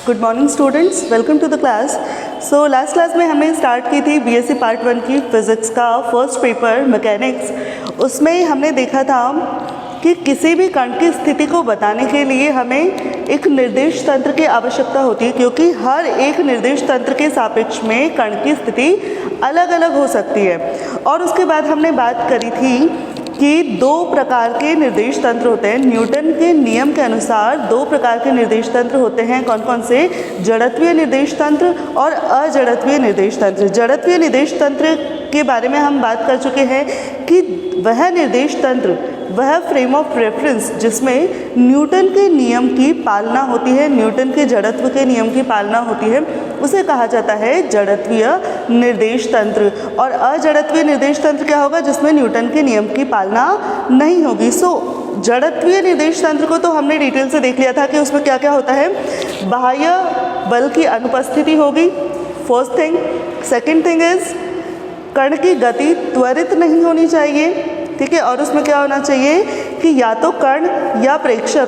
Good morning students, welcome to the class. So last class में हमने start की थी बीएससी पार्ट 1 की फिज़िक्स का फर्स्ट पेपर मैकेनिक्स। उसमें हमने देखा था कि किसी भी कण की स्थिति को बताने के लिए हमें एक निर्देश तंत्र की आवश्यकता होती है, क्योंकि हर एक निर्देश तंत्र के सापेक्ष में कण की स्थिति अलग अलग हो सकती है। और उसके बाद हमने बात करी थी कि दो प्रकार के निर्देश तंत्र होते हैं। न्यूटन के नियम के अनुसार दो प्रकार के निर्देश तंत्र होते हैं। कौन कौन से? जड़त्वीय निर्देश तंत्र और अजड़त्वीय निर्देश तंत्र। जड़त्वीय निर्देश तंत्र के बारे में हम बात कर चुके हैं कि वह निर्देश तंत्र, वह फ्रेम ऑफ रेफरेंस जिसमें न्यूटन के नियम की पालना होती है, न्यूटन के जड़त्व के नियम की पालना होती है, उसे कहा जाता है जड़त्वीय निर्देश तंत्र। और अजड़त्वीय निर्देश तंत्र क्या होगा? जिसमें न्यूटन के नियम की पालना नहीं होगी। जड़त्वीय निर्देश तंत्र को तो हमने डिटेल से देख लिया था कि उसमें क्या क्या होता है। बाह्य बल की अनुपस्थिति होगी, first thing. Second thing is कण की गति त्वरित नहीं होनी चाहिए, ठीक है। और उसमें क्या होना चाहिए कि या तो कण या प्रेक्षक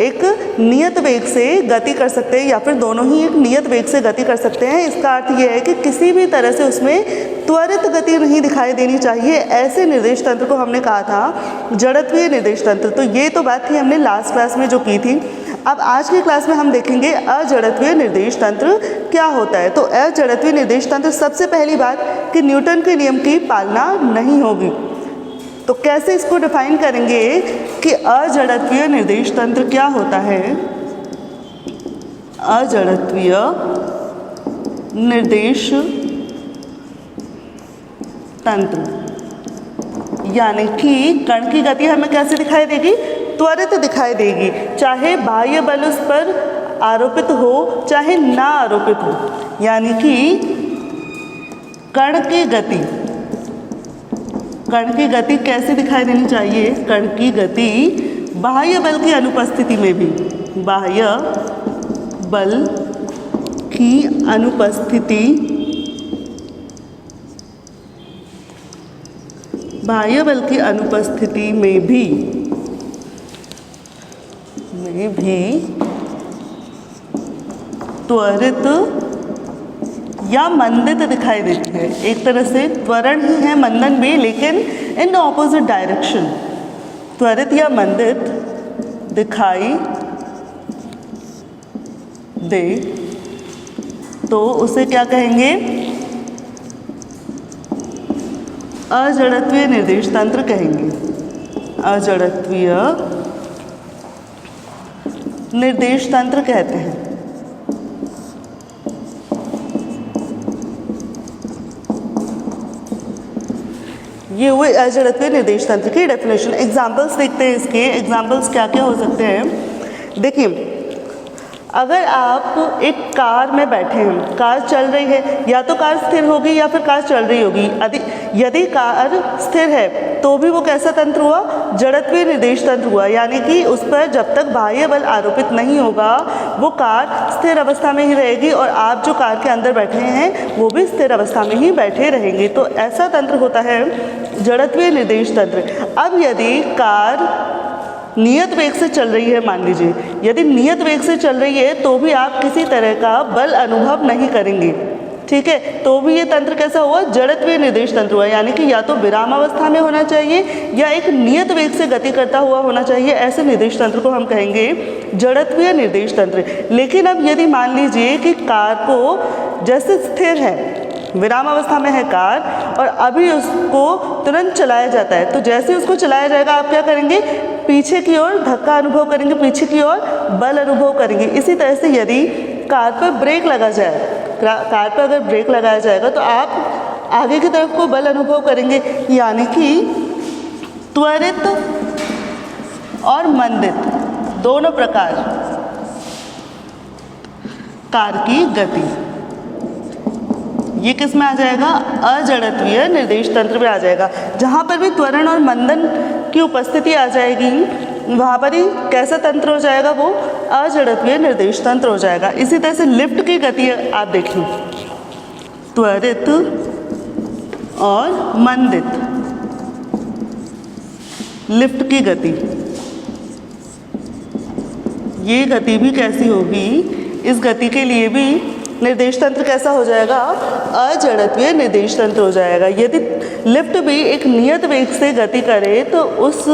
एक नियत वेग से गति कर सकते हैं, या फिर दोनों ही एक नियत वेग से गति कर सकते हैं। इसका अर्थ यह है कि किसी भी तरह से उसमें त्वरित गति नहीं दिखाई देनी चाहिए। ऐसे निर्देश तंत्र को हमने कहा था जड़त्वीय निर्देश तंत्र। तो ये तो बात थी हमने लास्ट क्लास में जो की थी। अब आज की क्लास में हम देखेंगे अजड़त्वीय निर्देश तंत्र क्या होता है। तो अजड़त्वीय निर्देश तंत्र, सबसे पहली बात कि न्यूटन के नियम की पालना नहीं होगी। तो कैसे इसको डिफाइन करेंगे कि अजड़त्वीय निर्देश तंत्र क्या होता है? अजड़त्वीय निर्देश तंत्र यानी कि कण की गति हमें कैसे दिखाई देगी? त्वरित दिखाई देगी, चाहे बाह्य बल उस पर आरोपित हो चाहे ना आरोपित हो। यानी कि कण की गति कैसे दिखाई देनी चाहिए? कण की गति बाह्य बल की अनुपस्थिति में भी, बाह्य बल की अनुपस्थिति में भी त्वरित या मंदित दिखाई देती है। एक तरह से त्वरण ही है, मंदन भी, लेकिन इन द ऑपोजिट डायरेक्शन। त्वरित या मंदित दिखाई दे तो उसे क्या कहेंगे? अजड़त्वीय निर्देश तंत्र कहेंगे। अजड़त्वीय निर्देश तंत्र कहते हैं। ये हुए अजड़त्वीय निर्देश तंत्र की डेफिनेशन। एग्जाम्पल्स देखते हैं इसके। एग्जाम्पल्स क्या क्या हो सकते हैं? देखिए, अगर आप एक कार में बैठे हैं, कार चल रही है, या तो कार स्थिर होगी या फिर कार चल रही होगी। यदि कार स्थिर है तो भी वो कैसा तंत्र हुआ? जड़त्वीय निर्देश तंत्र हुआ। यानी कि उस पर जब तक बाह्य बल आरोपित नहीं होगा वो कार स्थिर अवस्था में ही रहेगी, और आप जो कार के अंदर बैठे हैं वो भी स्थिर अवस्था में ही बैठे रहेंगे। तो ऐसा तंत्र होता है जड़त्वीय निर्देश तंत्र। अब यदि कार नियत वेग से चल रही है, मान लीजिए, यदि नियत वेग से चल रही है तो भी आप किसी तरह का बल अनुभव नहीं करेंगे, ठीक है। तो भी ये तंत्र कैसा हुआ? जड़त्वीय निर्देश तंत्र हुआ। यानी कि या तो विराम अवस्था में होना चाहिए या एक नियत वेग से गति करता हुआ होना चाहिए। ऐसे निर्देश तंत्र को हम कहेंगे जड़त्वीय निर्देश तंत्र। लेकिन अब यदि मान लीजिए कि कार को जैसे स्थिर है, विराम अवस्था में है कार, और अभी उसको तुरंत चलाया जाता है, तो जैसे उसको चलाया जाएगा आप क्या करेंगे? पीछे की ओर धक्का अनुभव करेंगे, पीछे की ओर बल अनुभव करेंगे। इसी तरह से यदि कार पर ब्रेक लगा जाए, कार पर अगर ब्रेक लगाया जाएगा तो आप आगे की तरफ को बल अनुभव करेंगे। यानी कि त्वरित और मंदित दोनों प्रकार कार की गति, ये किस में आ जाएगा? अजड़त्वीय निर्देश तंत्र में आ जाएगा। जहाँ पर भी त्वरण और मंदन की उपस्थिति आ जाएगी वहाँ पर ही कैसा तंत्र हो जाएगा? वो अजड़त्वीय निर्देश तंत्र हो जाएगा। इसी तरह से लिफ्ट की गति आप देखिए, त्वरित और मंदित लिफ्ट की गति, ये गति भी कैसी होगी? इस गति के लिए भी निर्देश तंत्र कैसा हो जाएगा? अजड़त्वीय निर्देश तंत्र हो जाएगा। यदि लिफ्ट भी एक नियत वेग से गति करे तो उस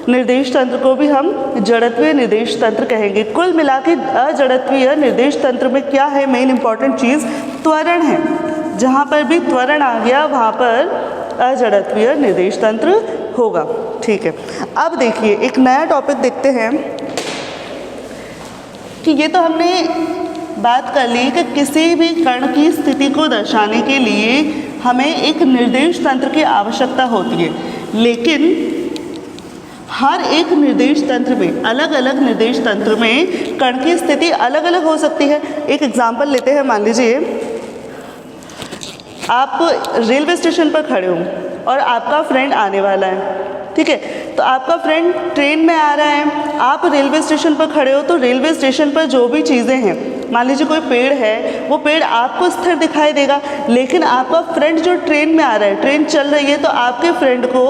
निर्देश तंत्र को भी हम जड़त्वीय निर्देश तंत्र कहेंगे। कुल मिला के अजड़त्वीय निर्देश तंत्र में क्या है? मेन इंपॉर्टेंट चीज़ त्वरण है। जहाँ पर भी त्वरण आ गया वहाँ पर अजड़त्वीय निर्देश तंत्र होगा। ठीक है, अब देखिए एक नया टॉपिक देखते हैं कि ये तो हमने बात कर ली कि किसी भी कण की स्थिति को दर्शाने के लिए हमें एक निर्देश तंत्र की आवश्यकता होती है, लेकिन हर एक निर्देश तंत्र में, अलग अलग निर्देश तंत्र में कण की स्थिति अलग अलग हो सकती है। एक एग्जाम्पल लेते हैं, मान लीजिए आप रेलवे स्टेशन पर खड़े हो और आपका फ्रेंड आने वाला है, ठीक है। तो आपका फ्रेंड ट्रेन में आ रहा है, आप रेलवे स्टेशन पर खड़े हो, तो रेलवे स्टेशन पर जो भी चीज़ें हैं, मान लीजिए कोई पेड़ है, वो पेड़ आपको स्थिर दिखाई देगा, लेकिन आपका फ्रेंड जो ट्रेन में आ रहा है, ट्रेन चल रही है, तो आपके फ्रेंड को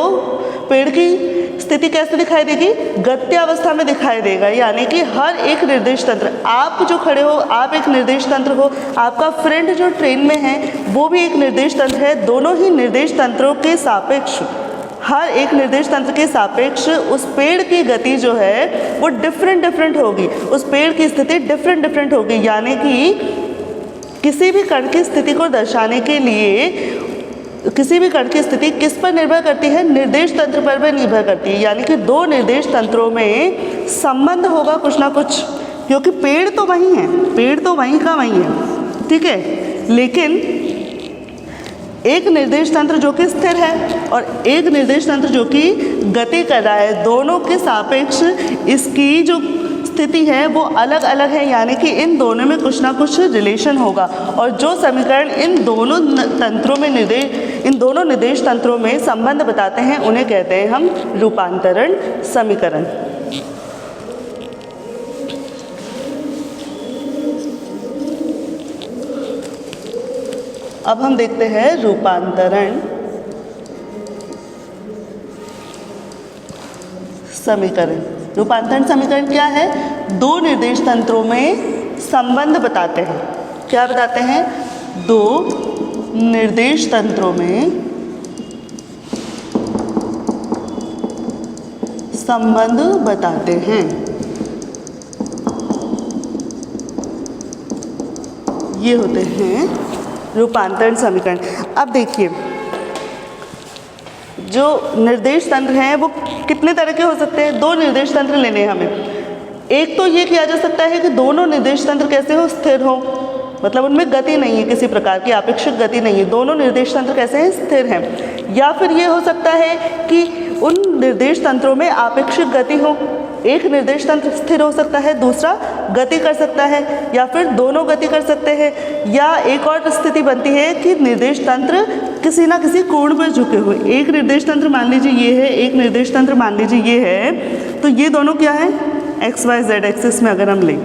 पेड़ की स्थिति कैसे दिखाई देगी? गत्यावस्था में दिखाई देगा। यानी कि हर एक निर्देश तंत्र, आप जो खड़े हो आप एक निर्देश तंत्र हो, आपका फ्रेंड जो ट्रेन में है वो भी एक निर्देश तंत्र है। दोनों ही निर्देश तंत्रों के सापेक्ष, हर एक निर्देश तंत्र के सापेक्ष उस पेड़ की गति जो है वो डिफरेंट होगी, उस पेड़ की स्थिति डिफरेंट होगी। यानी कि किसी भी कण की स्थिति को दर्शाने के लिए किसी भी कण की स्थिति किस पर निर्भर करती है? निर्देश तंत्र पर भी निर्भर करती है। यानी कि दो निर्देश तंत्रों में संबंध होगा कुछ ना कुछ, क्योंकि पेड़ तो वही है, पेड़ तो वहीं का वहीं है, ठीक है। लेकिन एक निर्देश तंत्र जो कि स्थिर है और एक निर्देश तंत्र जो कि गति कर रहा है, दोनों के सापेक्ष इसकी जो स्थिति है वो अलग अलग है। यानी कि इन दोनों में कुछ ना कुछ रिलेशन होगा, और जो समीकरण इन दोनों तंत्रों में इन दोनों निर्देश तंत्रों में संबंध बताते हैं उन्हें कहते हैं हम रूपांतरण समीकरण। अब हम देखते हैं रूपांतरण समीकरण। रूपांतरण समीकरण क्या है? दो निर्देश तंत्रों में संबंध बताते हैं। क्या बताते हैं? दो निर्देश तंत्रों में संबंध बताते हैं। ये होते हैं रूपांतरण समीकरण। अब देखिए जो निर्देश तंत्र हैं वो कितने तरह के हो सकते हैं? दो निर्देश तंत्र लेने हैं हमें। एक तो ये किया जा सकता है कि दोनों निर्देश तंत्र कैसे हो? स्थिर हो, मतलब उनमें गति नहीं है, किसी प्रकार की आपेक्षिक गति नहीं है, दोनों निर्देश तंत्र कैसे हैं? स्थिर हैं। या फिर ये हो सकता है कि उन निर्देश तंत्रों में आपेक्षिक गति हो, एक निर्देश तंत्र स्थिर हो सकता है, दूसरा गति कर सकता है, या फिर दोनों गति कर सकते हैं। या एक और स्थिति बनती है कि निर्देश तंत्र किसी ना किसी कोण पर झुके हुए, एक निर्देश तंत्र मान लीजिए ये है, एक निर्देश तंत्र मान लीजिए ये है, तो ये दोनों क्या है? एक्स वाई जेड एक्सिस में अगर हम लें,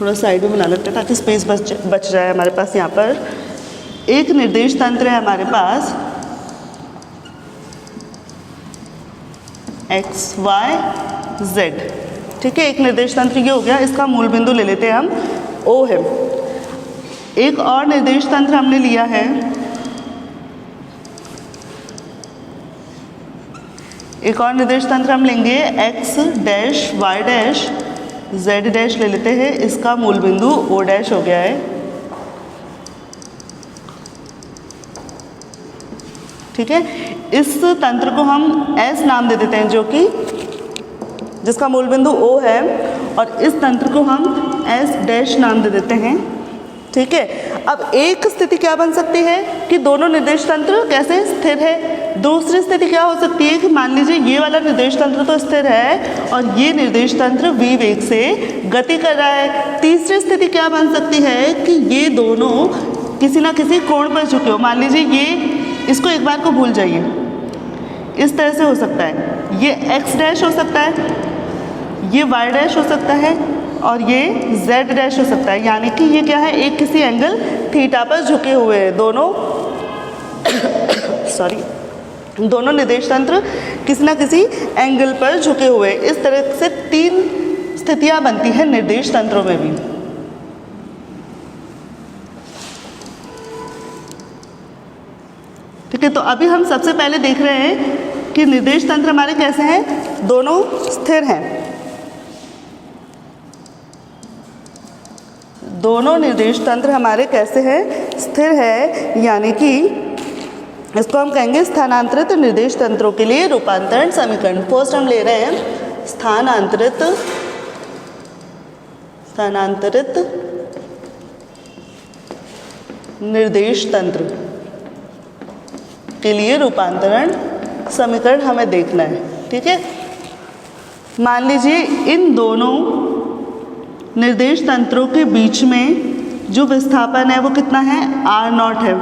थोड़ा साइड में बना लेते हैं ताकि स्पेस बच जाए हमारे पास। यहाँ पर एक निर्देश तंत्र है हमारे पास एक्स वाई जेड, ठीक है। एक निर्देश तंत्र ये हो गया, इसका मूल बिंदु ले लेते हैं हम, ओ है। एक और निर्देश तंत्र हमने लिया है, एक और निर्देश तंत्र हम लेंगे X dash Y dash Z dash ले लेते हैं, इसका मूल बिंदु ओ डैश हो गया है, ठीक है। इस तंत्र को हम एस नाम दे देते हैं, जो कि जिसका मूल बिंदु ओ है, और इस तंत्र को हम एस डैश नाम दे देते हैं, ठीक है। अब एक स्थिति क्या बन सकती है कि दोनों निर्देश तंत्र कैसे? स्थिर है। दूसरी स्थिति क्या हो सकती है कि मान लीजिए ये वाला निर्देश तंत्र तो स्थिर है और ये निर्देश तंत्र v वेग से गति कर रहा है। तीसरी स्थिति क्या बन सकती है कि ये दोनों किसी ना किसी कोण पर झुके हो। मान लीजिए ये, इसको एक बार को भूल जाइए, इस तरह से हो सकता है, ये एक्स डैश हो सकता है, ये वाई डैश हो सकता है, और ये जेड डैश हो सकता है। यानी कि ये क्या है? एक किसी एंगल थीटा पर झुके हुए हैं दोनों दोनों निर्देश तंत्र किसी ना किसी एंगल पर झुके हुए। इस तरह से तीन स्थितियां बनती हैं निर्देश तंत्रों में भी। ठीक है, तो अभी हम सबसे पहले देख रहे हैं कि निर्देश तंत्र हमारे कैसे हैं, दोनों स्थिर हैं। दोनों निर्देश तंत्र हमारे कैसे हैं, स्थिर है, यानी कि इसको हम कहेंगे स्थानांतरित निर्देश तंत्रों के लिए रूपांतरण समीकरण। फर्स्ट हम ले रहे हैं स्थानांतरित निर्देश तंत्र के लिए रूपांतरण समीकरण हमें देखना है। ठीक है, मान लीजिए इन दोनों निर्देश तंत्रों के बीच में जो विस्थापन है वो कितना है, r0 है।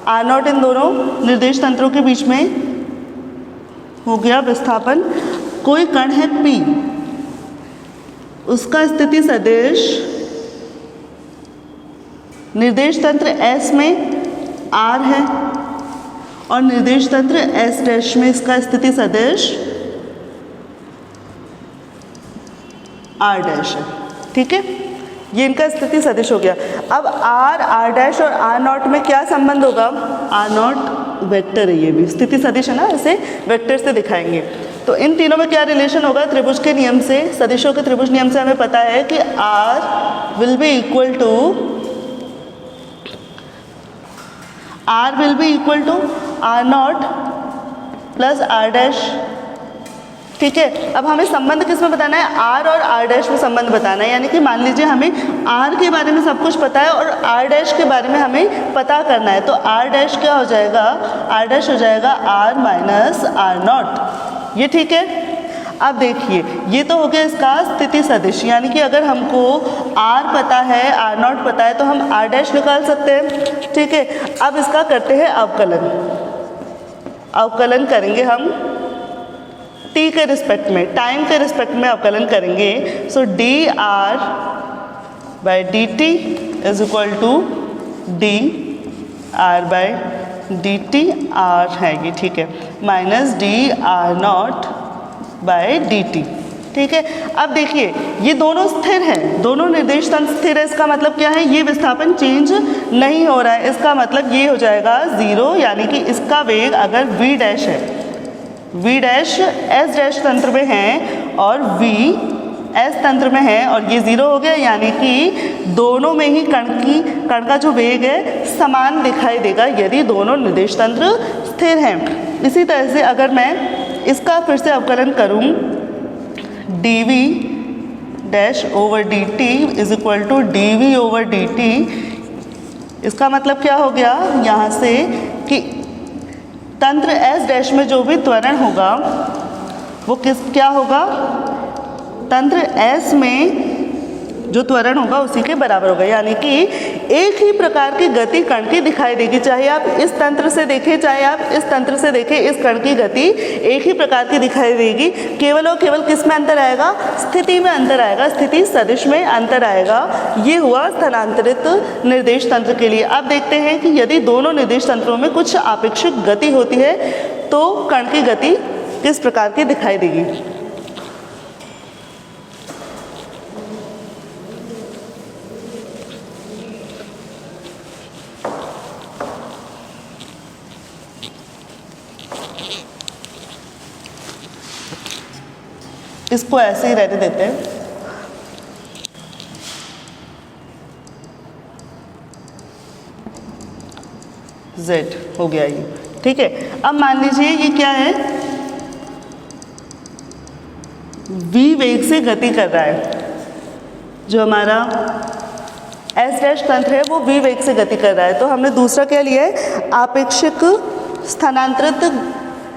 r0 इन दोनों निर्देश तंत्रों के बीच में हो गया विस्थापन। कोई कण है P, उसका स्थिति सदिश निर्देश तंत्र S में R है और निर्देश तंत्र S डैश में इसका स्थिति सदिश R डैश है। ठीक है, ये इनका स्थिति सदिश हो गया। अब R डैश और R0 में क्या संबंध होगा, R0 वेक्टर है, ये भी स्थिति सदिश है ना, इसे वेक्टर से दिखाएंगे। तो इन तीनों में क्या रिलेशन होगा, त्रिभुज के नियम से, सदिशों के त्रिभुज नियम से हमें पता है कि R will be equal to R0 plus R dash. ठीक है, अब हमें संबंध किस में बताना है, R और R डैश में संबंध बताना है। यानी कि मान लीजिए हमें R के बारे में सब कुछ पता है और R डैश के बारे में हमें पता करना है। तो R डैश क्या हो जाएगा, R डैश हो जाएगा R माइनस R0। ये ठीक है। अब देखिए, ये तो हो गया इसका स्थिति सदिश, यानी कि अगर हमको R पता है, R0 पता है, तो हम R डैश निकाल सकते हैं। ठीक है, अब इसका करते हैं अवकलन करेंगे हम t के रिस्पेक्ट में, टाइम के रिस्पेक्ट में अवकलन करेंगे। So dr by dt is equal to dr by dt, r है ये, ठीक है, माइनस dr0 बाई dt। ठीक है, अब देखिए ये दोनों स्थिर हैं, दोनों निर्देश तंत्र स्थिर है। इसका मतलब क्या है, ये विस्थापन चेंज नहीं हो रहा है। इसका मतलब ये हो जाएगा 0, यानी कि इसका वेग अगर v डैश है, v डैश s डैश तंत्र में है और v s तंत्र में है और ये 0 हो गया, यानी कि दोनों में ही कण का जो वेग है समान दिखाई देगा यदि दोनों निर्देश तंत्र स्थिर हैं। इसी तरह से अगर मैं इसका फिर से अवकलन करूं, dv dash over dt is equal to dv over dt, इसका मतलब क्या हो गया यहाँ से कि तंत्र S डैश में जो भी त्वरण होगा वो क्या होगा, तंत्र S में जो त्वरण होगा उसी के बराबर होगा। यानी कि एक ही प्रकार की गति कण की दिखाई देगी, चाहे आप इस तंत्र से देखें चाहे आप इस तंत्र से देखें, इस कण की गति एक ही प्रकार की दिखाई देगी। केवल और केवल किस में अंतर आएगा, स्थिति में अंतर आएगा, स्थिति सदिश में अंतर आएगा। ये हुआ स्थानांतरित निर्देश तंत्र के लिए। अब देखते हैं कि यदि दोनों निर्देश तंत्रों में कुछ आपेक्षिक गति होती है तो कण की गति किस प्रकार की दिखाई देगी। इसको ऐसे ही रहने देते हैं। Z हो गया ये, ठीक है। अब मान लीजिए ये क्या है, v वेग से गति कर रहा है, जो हमारा S डैश तंत्र है वो v वेग से गति कर रहा है। तो हमने दूसरा क्या लिया है, आपेक्षिक स्थानांतरित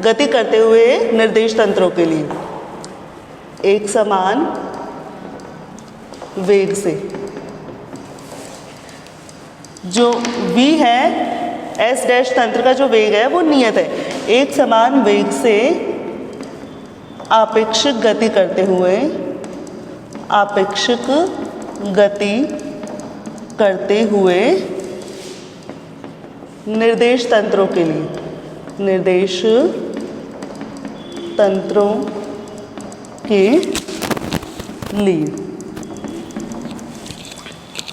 गति करते हुए निर्देश तंत्रों के लिए एक समान वेग से, जो v है S डैश तंत्र का जो वेग है वो नियत है, एक समान वेग से आपेक्षिक गति करते हुए, आपेक्षिक गति करते हुए निर्देश तंत्रों के लिए, निर्देश तंत्रों के लिए।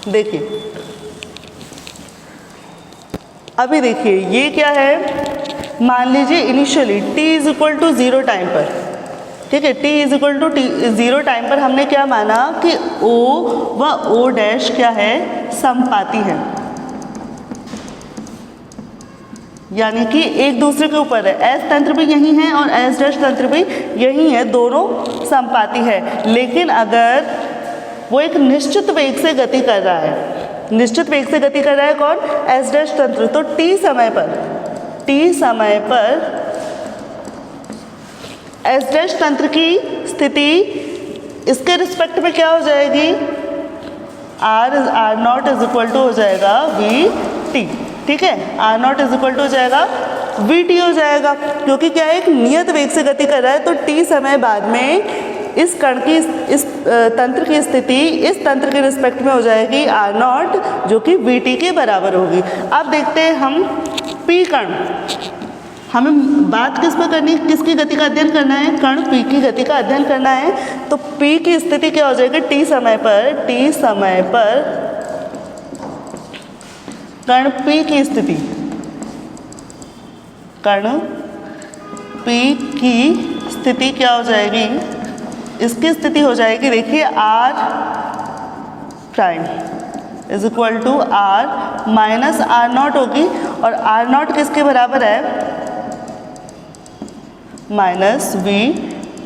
देखिए अभी देखिए ये क्या है, मान लीजिए initially t is equal to 0 time पर, ठीक है, t is equal to 0 time पर हमने क्या माना कि O व O डैश क्या है, समपाती है, यानी कि एक दूसरे के ऊपर है। S तंत्र भी यही है और S डैश तंत्र भी यही है, दोनों समपाती है। लेकिन अगर वो एक निश्चित वेग से गति कर रहा है, निश्चित वेग से गति कर रहा है कौन, S डैश तंत्र, तो t समय पर S डैश तंत्र की स्थिति इसके रिस्पेक्ट में क्या हो जाएगी, r naught is equal to हो जाएगा vt, ठीक है, r naught is equal to हो जाएगा vt हो जाएगा, क्योंकि क्या है, एक नियत वेग से गति कर रहा है, तो t समय बाद में इस कण की, इस तंत्र की स्थिति इस तंत्र के रिस्पेक्ट में हो जाएगी r नॉट, जो कि vt के बराबर होगी। अब देखते हैं हम p कण, हमें बात किस पर करनी, किसकी गति का अध्ययन करना है, कण p की गति का अध्ययन करना है। तो p की स्थिति क्या हो जाएगी, t समय पर कण p की स्थिति, कण p की स्थिति क्या हो जाएगी, इसकी स्थिति हो जाएगी, देखिए r prime is equal to r minus r naught होगी, और r नॉट किसके बराबर है, माइनस v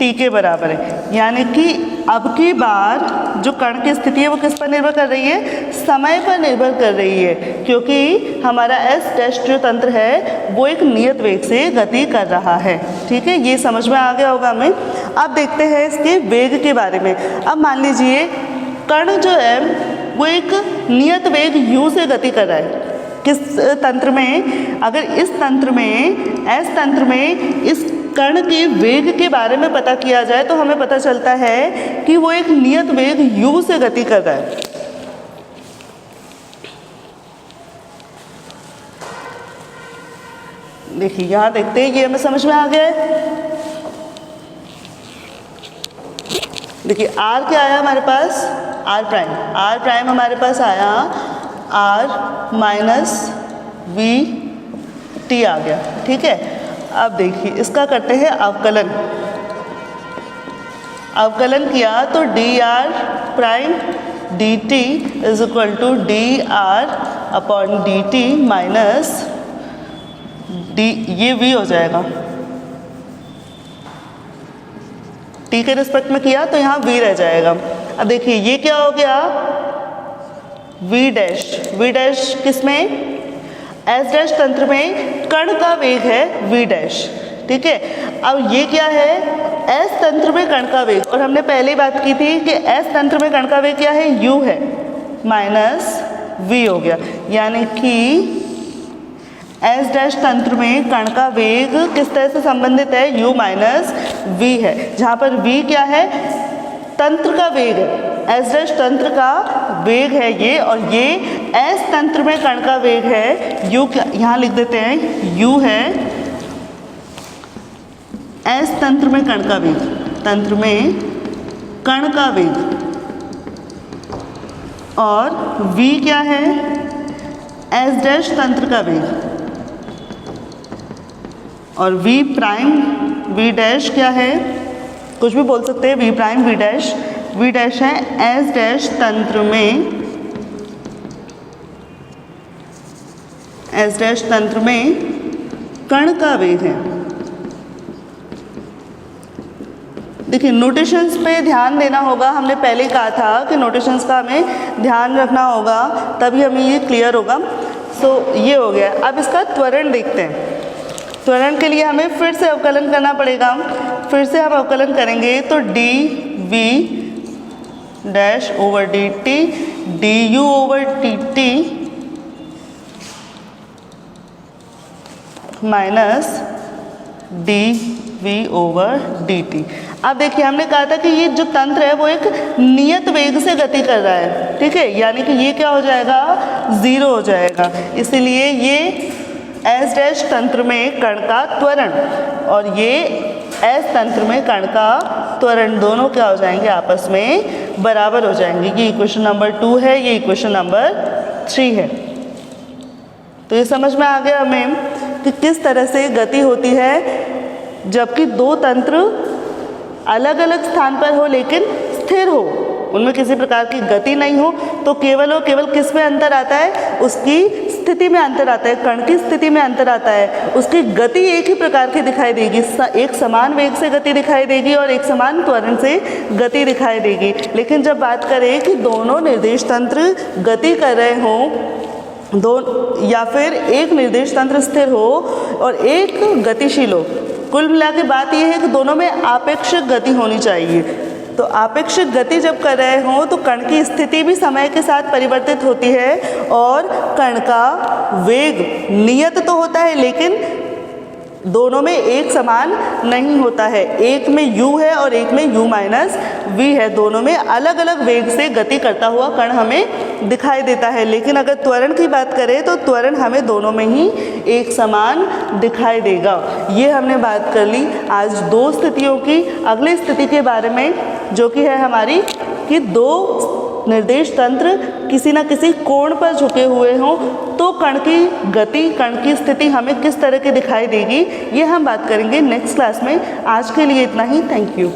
t के बराबर है। यानी कि अब की बार जो कण की स्थिति है वो किस पर निर्भर कर रही है, समय पर निर्भर कर रही है, क्योंकि हमारा S डैश जो तंत्र है वो एक नियत वेग से गति कर रहा है, ठीक है, ये समझ में आ गया होगा हमें। अब देखते हैं इसके वेग के बारे में। अब मान लीजिए कण जो है वो एक नियत वेग u से गति कर रहा है, किस तंत्र में, अगर इस तंत्र में, S तंत्र में इस कण के वेग के बारे में पता किया जाए तो हमें पता चलता है कि वो एक नियत वेग u से गति कर रहा है। देखिए यहाँ देखते हैं, ये हमें समझ में आ गया है। देखिए r क्या आया हमारे पास, r प्राइम हमारे पास आया r माइनस v t आ गया, ठीक है। अब देखिए इसका करते हैं अवकलन, अवकलन किया तो dr prime dt is equal to dr upon dt minus d, ये v हो जाएगा, t के रिस्पेक्ट में किया तो यहाँ v रह जाएगा। अब देखिए ये क्या हो गया, v डैश किस में, S डैश तंत्र में कण का वेग है v डैश, ठीक है। अब ये क्या है, S तंत्र में कण का वेग, और हमने पहले बात की थी कि S तंत्र में कण का वेग क्या है, u है, माइनस v हो गया, यानी कि S डैश तंत्र में कण का वेग किस तरह से संबंधित है, u माइनस v है, जहाँ पर v क्या है, तंत्र का वेग है, S डैश तंत्र का वेग है ये, और ये S तंत्र में कण का वेग है u, यहाँ लिख देते हैं u है S तंत्र में कण का वेग, तंत्र में कण का वेग, और v क्या है, S डैश तंत्र का वेग, और v प्राइम v डैश क्या है, कुछ भी बोल सकते हैं, v प्राइम v डैश है S डैश तंत्र में, S डैश तंत्र में कण का वेग है। देखिए नोटेशंस पे ध्यान देना होगा, हमने पहले कहा था कि नोटेशंस का हमें ध्यान रखना होगा, तभी हमें ये क्लियर होगा। सो ये हो गया। अब इसका त्वरण देखते हैं। त्वरण के लिए हमें फिर से अवकलन करना पड़ेगा। फिर से हम अवकलन करेंगे तो D V dash over D T, D U over T T minus D V over D T. अब देखिए हमने कहा था कि ये जो तंत्र है वो एक नियत वेग से गति कर रहा है, ठीक है, यानी कि ये क्या हो जाएगा, 0 हो जाएगा। इसलिए ये S डैश तंत्र में कण का त्वरण और ये S तंत्र में कण का त्वरण दोनों क्या हो जाएंगे, आपस में बराबर हो जाएंगे। ये इक्वेशन नंबर 2 है, ये इक्वेशन नंबर 3 है। तो ये समझ में आ गया हमें कि किस तरह से गति होती है जबकि दो तंत्र अलग अलग स्थान पर हो लेकिन स्थिर हो, उनमें किसी प्रकार की गति नहीं हो, तो केवल और केवल किस में अंतर आता है, उसकी स्थिति में अंतर आता है, कण की स्थिति में अंतर आता है। उसकी गति एक ही प्रकार की दिखाई देगी, एक समान वेग से गति दिखाई देगी और एक समान त्वरण से गति दिखाई देगी। लेकिन जब बात करें कि दोनों निर्देश तंत्र गति कर रहे हों, दो या फिर एक निर्देश तंत्र स्थिर हो और एक गतिशील हो, कुल मिला के बात यह है कि दोनों में आपेक्षिक गति होनी चाहिए। तो आपेक्षिक गति जब कर रहे हों तो कण की स्थिति भी समय के साथ परिवर्तित होती है और कण का वेग नियत तो होता है लेकिन दोनों में एक समान नहीं होता है। एक में u है और एक में u माइनस v है, दोनों में अलग अलग वेग से गति करता हुआ कण हमें दिखाई देता है। लेकिन अगर त्वरण की बात करें तो त्वरण हमें दोनों में ही एक समान दिखाई देगा। ये हमने बात कर ली आज दो स्थितियों की। अगली स्थिति के बारे में जो कि है हमारी कि दो निर्देश तंत्र किसी न किसी कोण पर झुके हुए हों तो कण की गति, कण की स्थिति हमें किस तरह की दिखाई देगी, ये हम बात करेंगे नेक्स्ट क्लास में। आज के लिए इतना ही। Thank you.